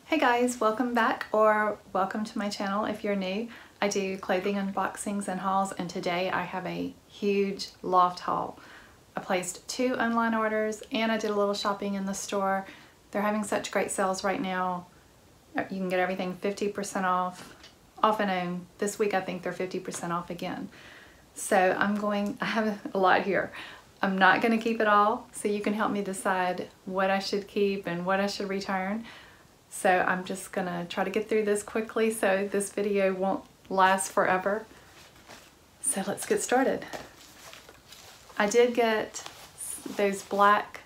Hey guys, welcome back or welcome to my channel if you're new. I do clothing unboxings and hauls, and today I have a huge Loft haul. I placed 2 online orders and I did a little shopping in the store. They're having such great sales right now. You can get everything 50% off and on. This week I think they're 50% off again. So I have a lot here. I'm not going to keep it all, so you can help me decide what I should keep and what I should return. So I'm just gonna try to get through this quickly so this video won't last forever. So let's get started. I did get those black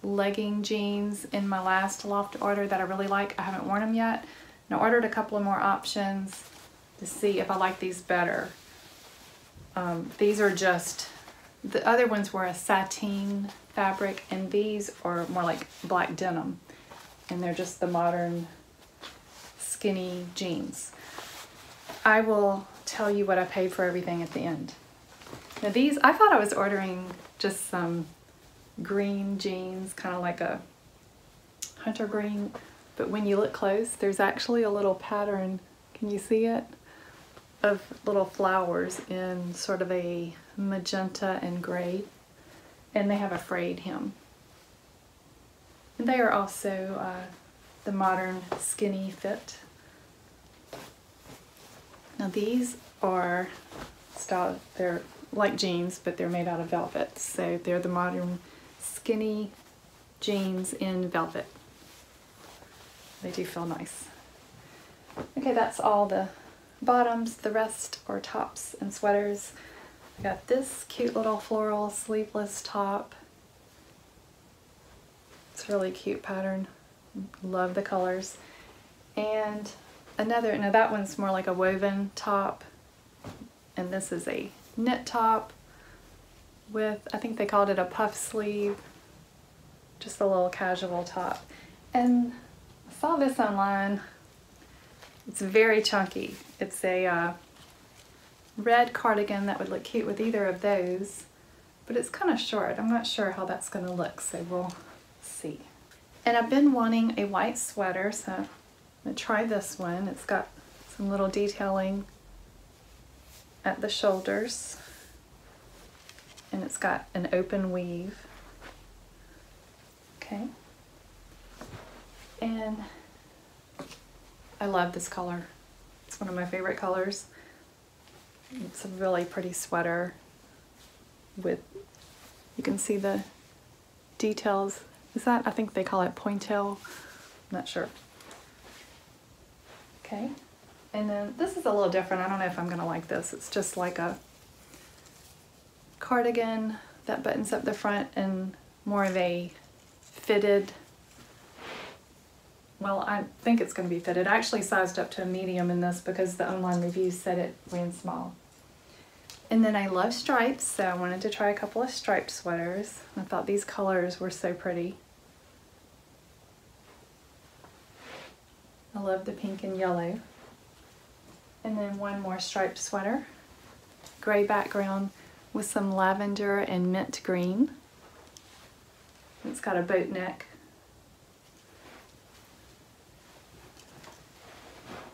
legging jeans in my last Loft order that I really like. I haven't worn them yet. And I ordered a couple of more options to see if I like these better. These are just, the other ones were a sateen fabric and these are more like black denim. And they're just the modern skinny jeans. I will tell you what I paid for everything at the end. Now these, I thought I was ordering just some green jeans, kind of like a hunter green, but when you look close, there's actually a little pattern, can you see it? Of little flowers in sort of a magenta and gray, and they have a frayed hem. And they are also the modern skinny fit. Now these are style, they're like jeans, but they're made out of velvet. So they're the modern skinny jeans in velvet. They do feel nice. Okay, that's all the bottoms. The rest are tops and sweaters. I got this cute little floral sleeveless top. It's a really cute pattern. Love the colors. And another, now that one's more like a woven top. And this is a knit top with, I think they called it a puff sleeve. Just a little casual top. And I saw this online. It's very chunky. It's a red cardigan that would look cute with either of those. But it's kind of short. I'm not sure how that's going to look, so we'll see. And I've been wanting a white sweater, so I'm going to try this one. It's got some little detailing at the shoulders, and it's got an open weave. Okay. And I love this color. It's one of my favorite colors. It's a really pretty sweater with, you can see the details. Is that, I think they call it pointail, I'm not sure. Okay, and then this is a little different. I don't know if I'm gonna like this. It's just like a cardigan that buttons up the front and more of a fitted, well, I think it's gonna be fitted. I actually sized up to a medium in this because the online reviews said it ran small. And then I love stripes, so I wanted to try a couple of striped sweaters. I thought these colors were so pretty. I love the pink and yellow. And then one more striped sweater. Gray background with some lavender and mint green. It's got a boat neck.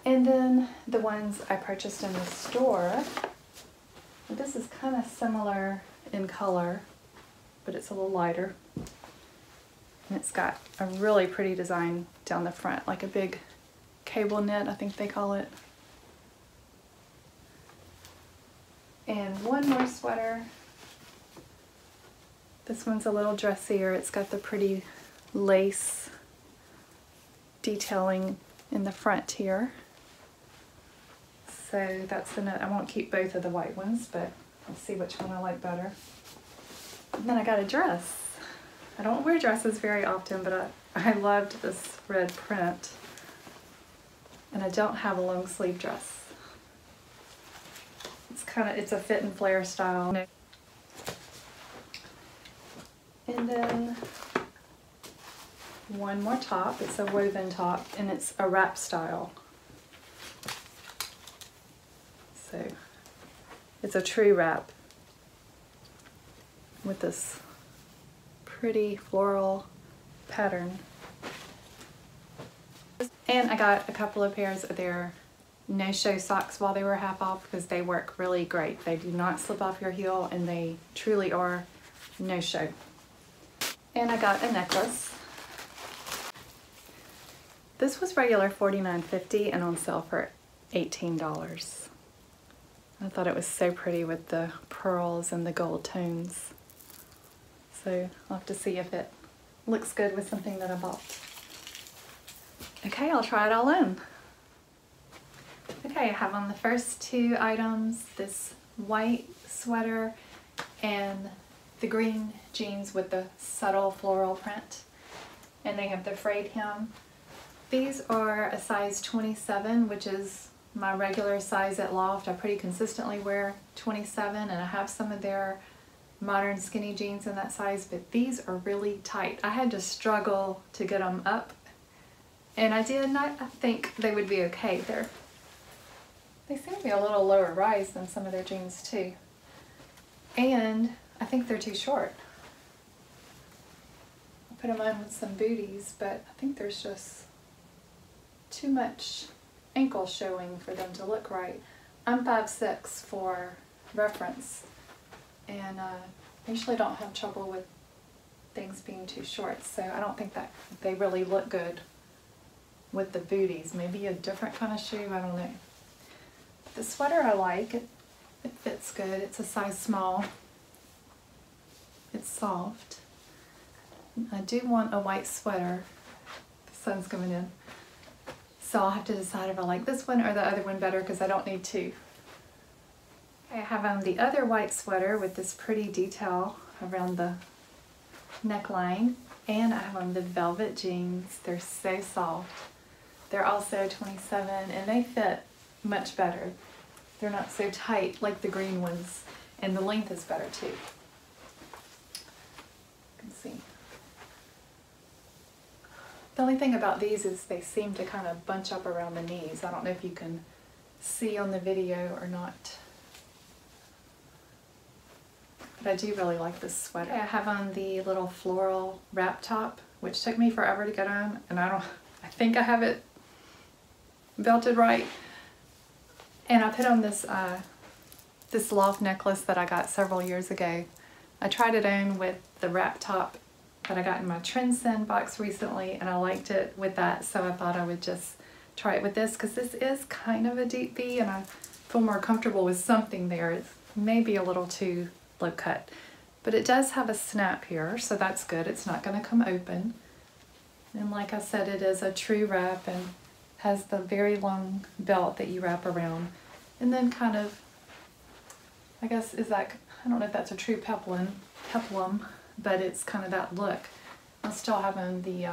And then the ones I purchased in the store. This is kind of similar in color, but it's a little lighter. And it's got a really pretty design down the front, like a big cable knit, I think they call it. And one more sweater. This one's a little dressier. It's got the pretty lace detailing in the front here. So that's the knit. I won't keep both of the white ones, but I'll see which one I like better. And then I got a dress. I don't wear dresses very often, but I loved this red print. And I don't have a long sleeve dress. It's a fit and flare style. And then one more top. It's a woven top and it's a wrap style. So it's a true wrap with this pretty floral pattern. And I got a couple of pairs of their no-show socks while they were half off because they work really great. They do not slip off your heel and they truly are no-show. And I got a necklace. This was regular $49.50 and on sale for $18. I thought it was so pretty with the pearls and the gold tones. So I'll have to see if it looks good with something that I bought. Okay, I'll try it all on. Okay, I have on the first two items this white sweater and the green jeans with the subtle floral print. And they have the frayed hem. These are a size 27, which is my regular size at Loft. I pretty consistently wear 27 and I have some of their modern skinny jeans in that size, but these are really tight. I had to struggle to get them up, and I did not. I think they would be okay. They seem to be a little lower rise than some of their jeans too, and I think they're too short. I put them on with some booties, but I think there's just too much ankle showing for them to look right. I'm 5'6" for reference, and I usually don't have trouble with things being too short, so I don't think that they really look good with the booties. Maybe a different kind of shoe, I don't know. The sweater I like, it fits good. It's a size small. It's soft. I do want a white sweater. The sun's coming in. So I'll have to decide if I like this one or the other one better because I don't need two. I have on the other white sweater with this pretty detail around the neckline, and I have on the velvet jeans. They're so soft. They're also 27 and they fit much better. They're not so tight like the green ones, and the length is better too. You can see. The only thing about these is they seem to kind of bunch up around the knees. I don't know if you can see on the video or not. But I do really like this sweater. I have on the little floral wrap top, which took me forever to get on, and I think I have it belted right. And I put on this this Loft necklace that I got several years ago. I tried it on with the wrap top that I got in my Trendsend box recently, and I liked it with that, so I thought I would just try it with this because this is kind of a deep V and I feel more comfortable with something there. It's maybe a little too low cut, but it does have a snap here, so that's good. It's not going to come open, and like I said, it is a true wrap and has the very long belt that you wrap around, and then kind of, I guess, is that, I don't know if that's a true peplum, but it's kind of that look. I'll still have on the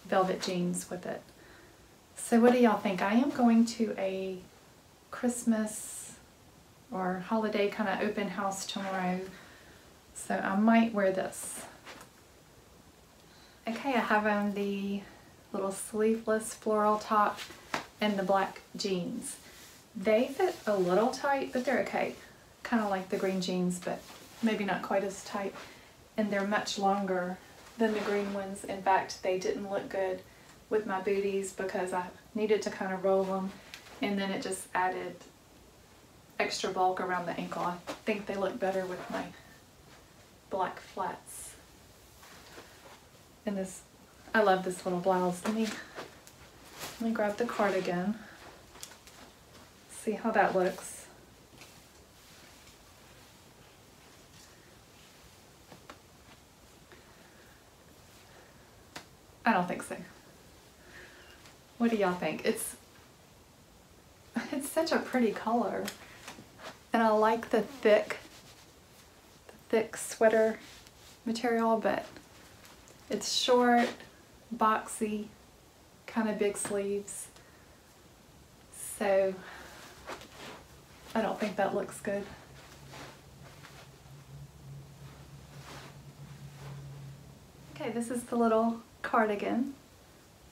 velvet jeans with it. So what do y'all think? I am going to a Christmas or holiday kind of open house tomorrow, so I might wear this. Okay, I have on the little sleeveless floral top and the black jeans. They fit a little tight, but they're okay. Kind of like the green jeans, but maybe not quite as tight. And they're much longer than the green ones. In fact, they didn't look good with my booties because I needed to kind of roll them, and then it just added extra bulk around the ankle. I think they look better with my black flats. And this, I love this little blouse. Let me grab the cardigan. See how that looks. I don't think so. What do y'all think? It's such a pretty color, and I like the thick sweater material, but it's short, boxy, kind of big sleeves, so I don't think that looks good. Okay, this is the little cardigan.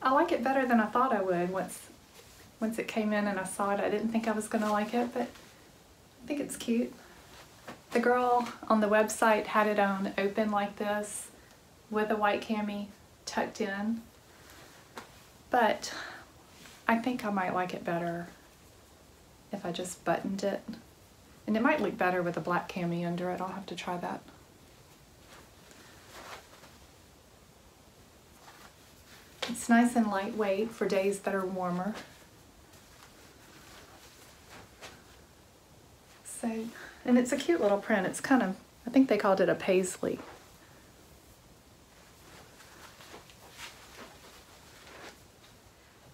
I like it better than I thought I would once it came in and I saw it. I didn't think I was gonna like it, but I think it's cute. The girl on the website had it on open like this with a white cami tucked in, but I think I might like it better if I just buttoned it. And it might look better with a black cami under it. I'll have to try that. It's nice and lightweight for days that are warmer. So, and it's a cute little print. It's kind of, I think they called it a paisley.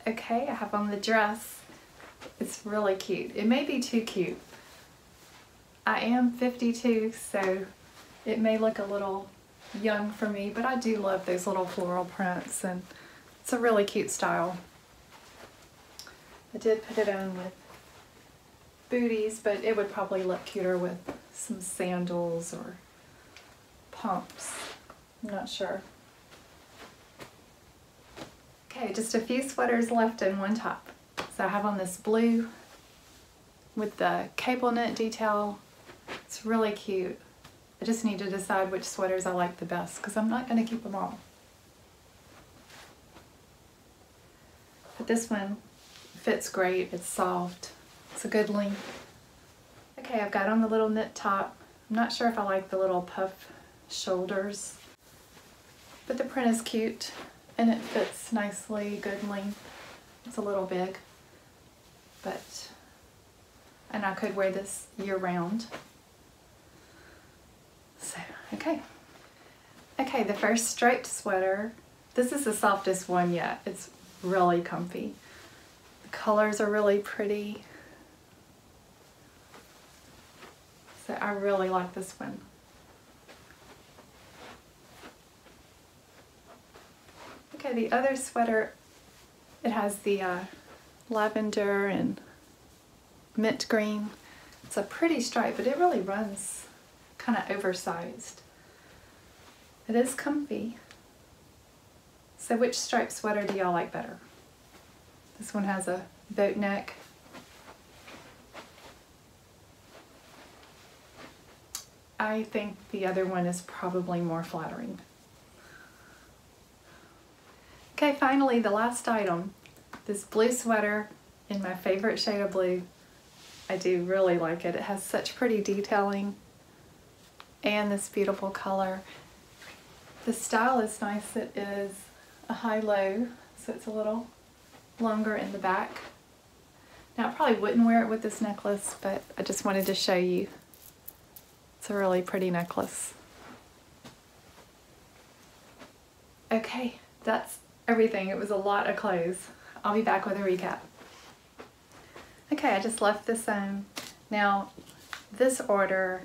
Okay, I have on the dress. It's really cute. It may be too cute. I am 52, so it may look a little young for me, but I do love those little floral prints, and it's a really cute style. I did put it on with booties, but it would probably look cuter with some sandals or pumps. I'm not sure. Okay, just a few sweaters left in one top. So I have on this blue with the cable knit detail. It's really cute. I just need to decide which sweaters I like the best because I'm not going to keep them all. But this one fits great. It's soft. It's a good length. Okay, I've got on the little knit top. I'm not sure if I like the little puff shoulders, but the print is cute and it fits nicely, good length. It's a little big, and I could wear this year round. So, okay. Okay, the first striped sweater. This is the softest one yet. It's really comfy. The colors are really pretty. So I really like this one. Okay, the other sweater, it has the lavender and mint green. It's a pretty stripe, but it really runs kind of oversized. It is comfy. So which striped sweater do y'all like better? This one has a boat neck. I think the other one is probably more flattering. Okay, finally the last item. This blue sweater in my favorite shade of blue. I do really like it. It has such pretty detailing and this beautiful color. The style is nice. It is a high-low, so it's a little longer in the back. Now I probably wouldn't wear it with this necklace, but I just wanted to show you. It's a really pretty necklace. Okay, that's everything. It was a lot of clothes. I'll be back with a recap. Okay, I just left this on. Now, this order,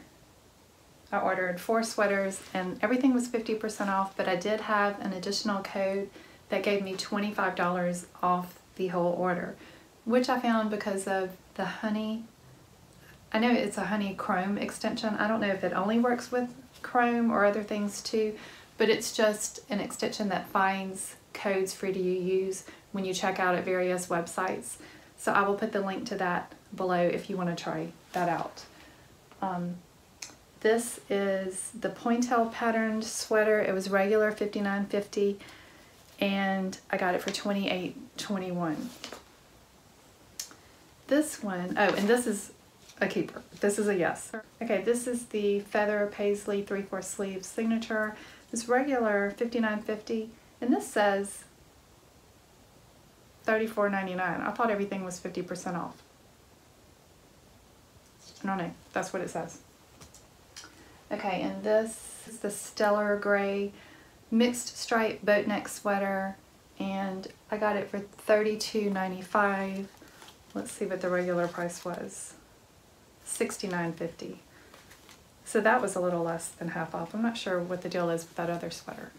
I ordered 4 sweaters and everything was 50% off, but I did have an additional code that gave me $25 off the whole order, which I found because of the honey. I know it's a honey chrome extension. I don't know if it only works with chrome or other things too, but it's just an extension that finds codes for you to use when you check out at various websites. So I will put the link to that below if you want to try that out. This is the pointel patterned sweater. It was regular $59.50 and I got it for $28.21. This one, oh, and this is a keeper. This is a yes. Okay, this is the feather paisley 3/4 sleeve signature. It's regular $59.50 and this says $34.99. I thought everything was 50% off. I don't know, that's what it says. Okay, and this is the stellar gray mixed stripe boat neck sweater and I got it for $32.95. Let's see what the regular price was. $69.50. So that was a little less than half off. I'm not sure what the deal is with that other sweater.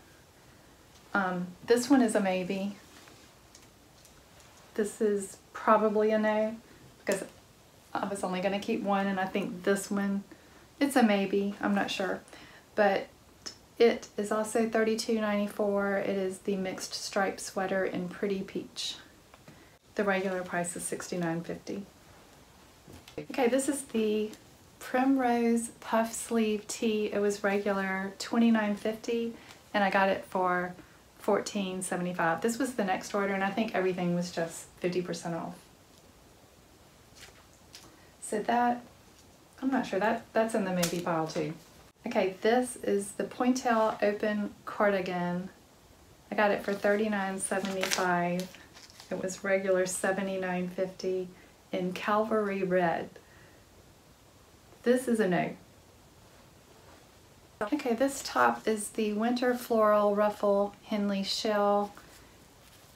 This one is a maybe. This is probably a no because I was only going to keep one and I think this one, it's a maybe. I'm not sure. But it is also $32.94. It is the mixed stripe sweater in Pretty Peach. The regular price is $69.50. Okay, this is the Primrose puff sleeve tee. It was regular $29.50 and I got it for $14.75. This was the next order, and I think everything was just 50% off. So that, I'm not sure, that's in the maybe pile too. Okay, this is the Pointel Open Cardigan. I got it for $39.75. It was regular $79.50 in Calvary Red. This is a no. Okay, this top is the Winter Floral Ruffle Henley Shell,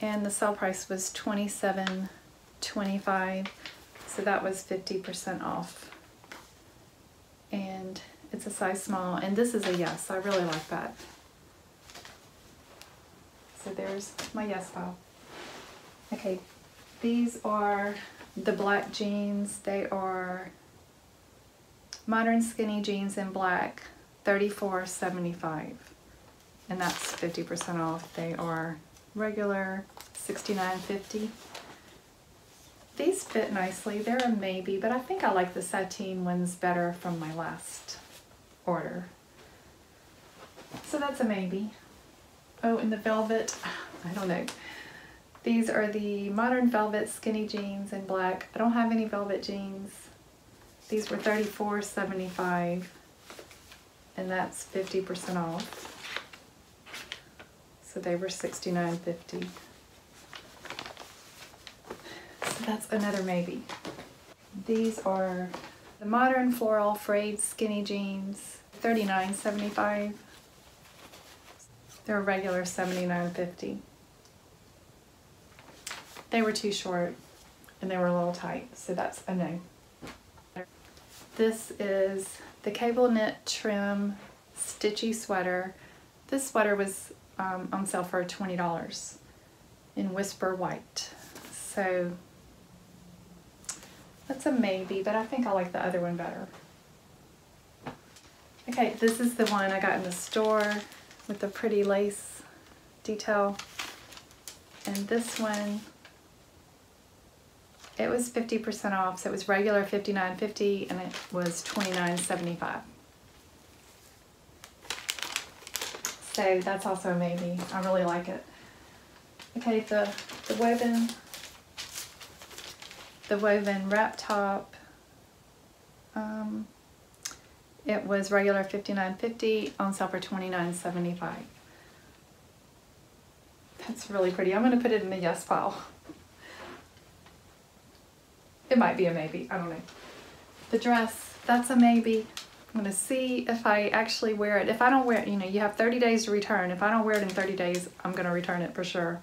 and the sale price was $27.25, so that was 50% off. And it's a size small, and this is a yes. I really like that. So there's my yes pile. Okay, these are the black jeans. They are modern skinny jeans in black, $34.75, and that's 50% off. They are regular $69.50. These fit nicely. They're a maybe, but I think I like the sateen ones better from my last order. So that's a maybe. Oh, and the velvet, I don't know. These are the modern velvet skinny jeans in black. I don't have any velvet jeans. These were $34.75, and that's 50% off. So they were $69.50. So that's another maybe. These are the modern floral frayed skinny jeans, $39.75. They're regular $79.50. They were too short and they were a little tight, so that's a no. This is the cable knit trim stitchy sweater. This sweater was on sale for $20 in Whisper White. So that's a maybe, but I think I like the other one better. Okay, this is the one I got in the store with the pretty lace detail. And this one, it was 50% off, so it was regular $59.50 and it was $29.75. So that's also a maybe. I really like it. Okay, the woven wrap top. It was regular $59.50, on sale for $29.75. That's really pretty. I'm going to put it in the yes pile. It might be a maybe, I don't know. The dress, that's a maybe. I'm going to see if I actually wear it. If I don't wear it, you know, you have 30 days to return. If I don't wear it in 30 days, I'm going to return it for sure.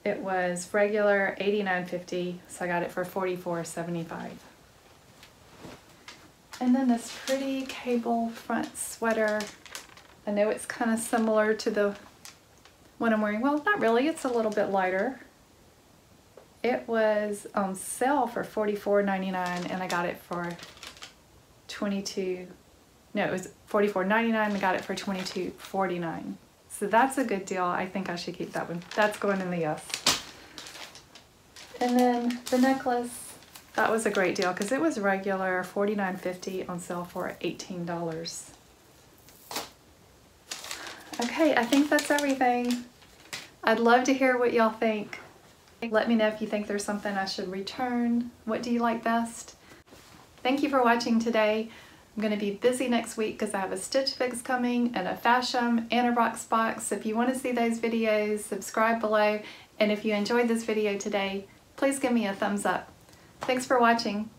It was regular $89.50, so I got it for $44.75. And then this pretty cable front sweater. I know it's kind of similar to the one I'm wearing. Well, not really, it's a little bit lighter. It was on sale for $44.99 and I got it for it was $44.99 and I got it for $22.49. So that's a good deal. I think I should keep that one. That's going in the yes. And then the necklace, that was a great deal because it was regular $49.50 on sale for $18. Okay, I think that's everything. I'd love to hear what y'all think. Let me know if you think there's something I should return. What do you like best? Thank you for watching today. I'm going to be busy next week because I have a Stitch Fix coming and a Fashion and a Rocks box. So if you want to see those videos, subscribe below. And if you enjoyed this video today, please give me a thumbs up. Thanks for watching.